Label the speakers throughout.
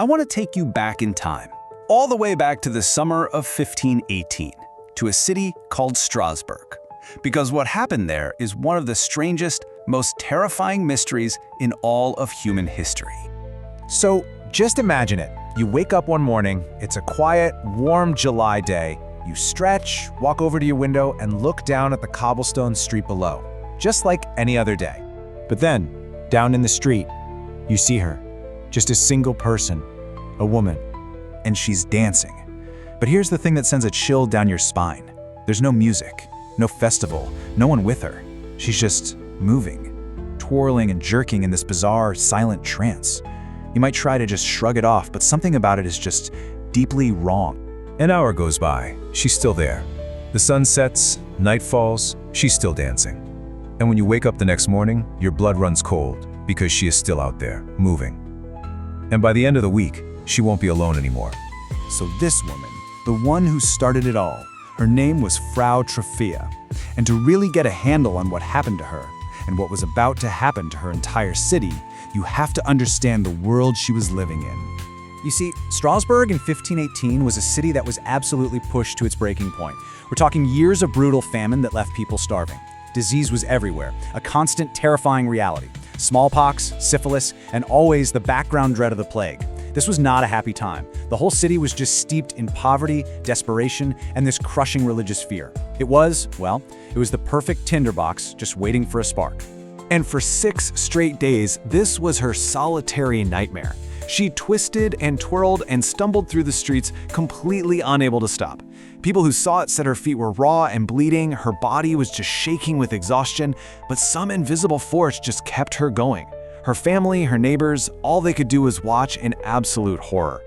Speaker 1: I want to take you back in time, all the way back to the summer of 1518, to a city called Strasbourg. Because what happened there is one of the strangest, most terrifying mysteries in all of human history.
Speaker 2: So just imagine it. You wake up one morning, it's a quiet, warm July day. You stretch, walk over to your window, and look down at the cobblestone street below, just like any other day. But then, down in the street, you see her. Just a single person, a woman, and she's dancing. But here's the thing that sends a chill down your spine. There's no music, no festival, no one with her. She's just moving, twirling and jerking in this bizarre, silent trance. You might try to just shrug it off, but something about it is just deeply wrong.
Speaker 3: An hour goes by, she's still there. The sun sets, night falls, she's still dancing. And when you wake up the next morning, your blood runs cold because she is still out there, moving. And by the end of the week, she won't be alone anymore.
Speaker 1: So this woman, the one who started it all, her name was Frau Trophea. And to really get a handle on what happened to her, and what was about to happen to her entire city, you have to understand the world she was living in.
Speaker 4: You see, Strasbourg in 1518 was a city that was absolutely pushed to its breaking point. We're talking years of brutal famine that left people starving. Disease was everywhere, a constant, terrifying reality. Smallpox, syphilis, and always the background dread of the plague. This was not a happy time. The whole city was just steeped in poverty, desperation, and this crushing religious fear. It was the perfect tinderbox just waiting for a spark.
Speaker 2: And for 6 straight days, this was her solitary nightmare. She twisted and twirled and stumbled through the streets, completely unable to stop. People who saw it said her feet were raw and bleeding, her body was just shaking with exhaustion, but some invisible force just kept her going. Her family, her neighbors, all they could do was watch in absolute horror.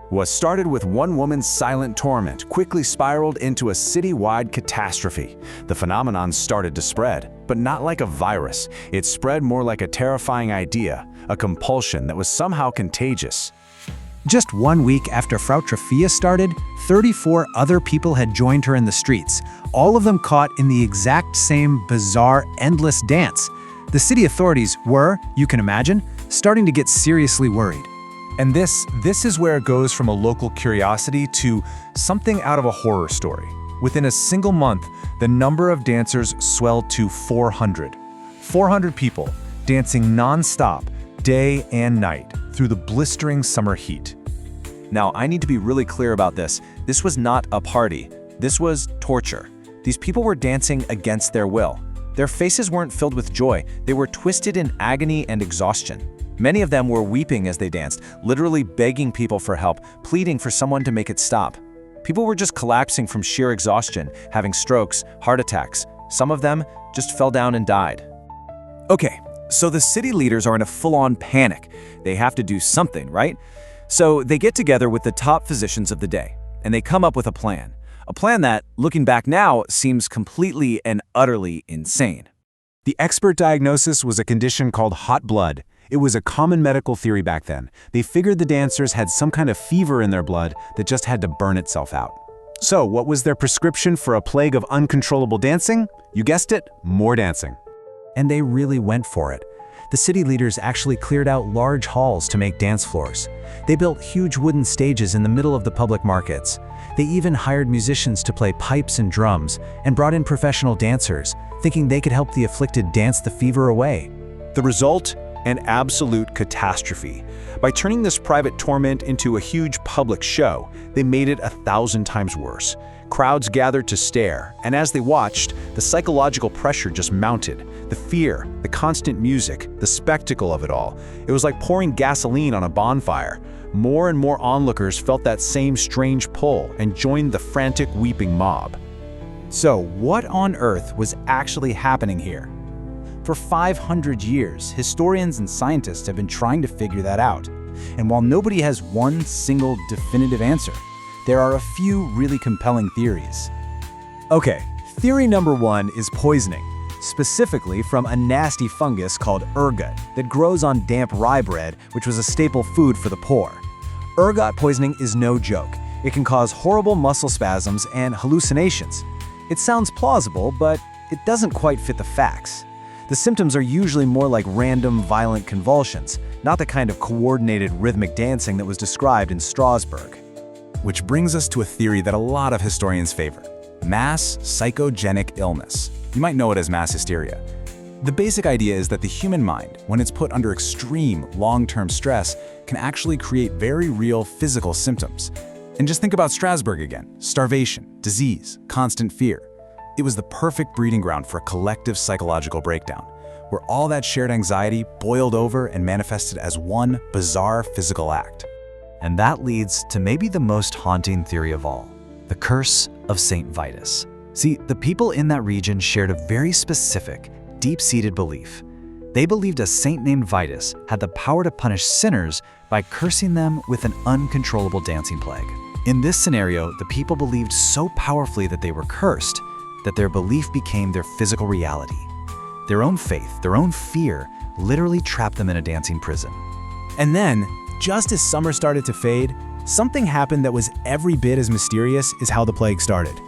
Speaker 2: What started with one woman's silent torment quickly spiraled into a citywide catastrophe. The phenomenon started to spread, but not like a virus. It spread more like a terrifying idea, a compulsion that was somehow contagious.
Speaker 4: Just 1 week after Frau Trophea started, 34 other people had joined her in the streets, all of them caught in the exact same bizarre, endless dance. The city authorities were, you can imagine, starting to get seriously worried.
Speaker 2: And this is where it goes from a local curiosity to something out of a horror story. Within a single month, the number of dancers swelled to 400. 400 people dancing non-stop, day and night, through the blistering summer heat.
Speaker 4: Now, I need to be really clear about this. This was not a party. This was torture. These people were dancing against their will. Their faces weren't filled with joy. They were twisted in agony and exhaustion. Many of them were weeping as they danced, literally begging people for help, pleading for someone to make it stop. People were just collapsing from sheer exhaustion, having strokes, heart attacks. Some of them just fell down and died. Okay, so the city leaders are in a full-on panic. They have to do something, right? So they get together with the top physicians of the day, and they come up with a plan. A plan that, looking back now, seems completely and utterly insane.
Speaker 2: The expert diagnosis was a condition called hot blood. It was a common medical theory back then. They figured the dancers had some kind of fever in their blood that just had to burn itself out. So what was their prescription for a plague of uncontrollable dancing? You guessed it, more dancing.
Speaker 4: And they really went for it. The city leaders actually cleared out large halls to make dance floors. They built huge wooden stages in the middle of the public markets. They even hired musicians to play pipes and drums and brought in professional dancers, thinking they could help the afflicted dance the fever away.
Speaker 1: The result? An absolute catastrophe. By turning this private torment into a huge public show, they made it 1,000 times worse. Crowds gathered to stare, and as they watched, the psychological pressure just mounted. The fear, the constant music, the spectacle of it all. It was like pouring gasoline on a bonfire. More and more onlookers felt that same strange pull and joined the frantic, weeping mob.
Speaker 4: So what on earth was actually happening here? For 500 years, historians and scientists have been trying to figure that out. And while nobody has one single definitive answer, there are a few really compelling theories.
Speaker 2: Okay, theory number 1 is poisoning, specifically from a nasty fungus called ergot that grows on damp rye bread, which was a staple food for the poor. Ergot poisoning is no joke. It can cause horrible muscle spasms and hallucinations. It sounds plausible, but it doesn't quite fit the facts.
Speaker 4: The symptoms are usually more like random, violent convulsions, not the kind of coordinated rhythmic dancing that was described in Strasbourg.
Speaker 2: Which brings us to a theory that a lot of historians favor: mass psychogenic illness. You might know it as mass hysteria. The basic idea is that the human mind, when it's put under extreme, long-term stress, can actually create very real physical symptoms. And just think about Strasbourg again: starvation, disease, constant fear. It was the perfect breeding ground for a collective psychological breakdown, where all that shared anxiety boiled over and manifested as one bizarre physical act.
Speaker 4: And that leads to maybe the most haunting theory of all: the curse of Saint Vitus. See, the people in that region shared a very specific, deep-seated belief. They believed a saint named Vitus had the power to punish sinners by cursing them with an uncontrollable dancing plague. In this scenario, the people believed so powerfully that they were cursed that their belief became their physical reality. Their own faith, their own fear, literally trapped them in a dancing prison.
Speaker 2: And then, just as summer started to fade, something happened that was every bit as mysterious as how the plague started.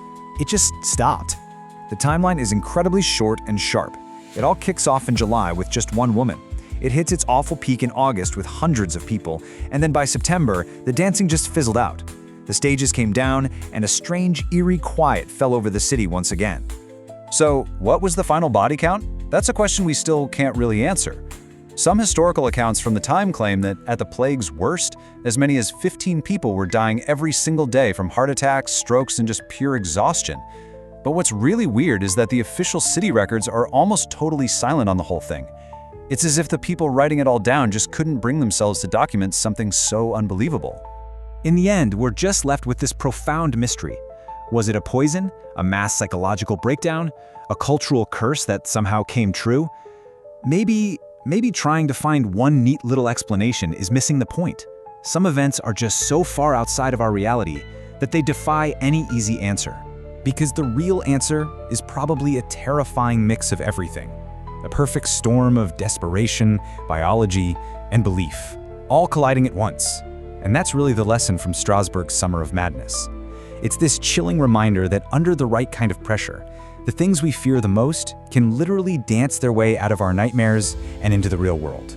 Speaker 2: It just stopped.
Speaker 1: The timeline is incredibly short and sharp. It all kicks off in July with just one woman. It hits its awful peak in August with hundreds of people, and then by September, the dancing just fizzled out. The stages came down, and a strange, eerie quiet fell over the city once again. So, what was the final body count? That's a question we still can't really answer. Some historical accounts from the time claim that at the plague's worst, as many as 15 people were dying every single day from heart attacks, strokes, and just pure exhaustion. But what's really weird is that the official city records are almost totally silent on the whole thing. It's as if the people writing it all down just couldn't bring themselves to document something so unbelievable.
Speaker 2: In the end, we're just left with this profound mystery. Was it a poison, a mass psychological breakdown, a cultural curse that somehow came true? Maybe trying to find one neat little explanation is missing the point. Some events are just so far outside of our reality that they defy any easy answer. Because the real answer is probably a terrifying mix of everything. A perfect storm of desperation, biology, and belief, all colliding at once. And that's really the lesson from Strasbourg's Summer of Madness. It's this chilling reminder that under the right kind of pressure, the things we fear the most can literally dance their way out of our nightmares and into the real world.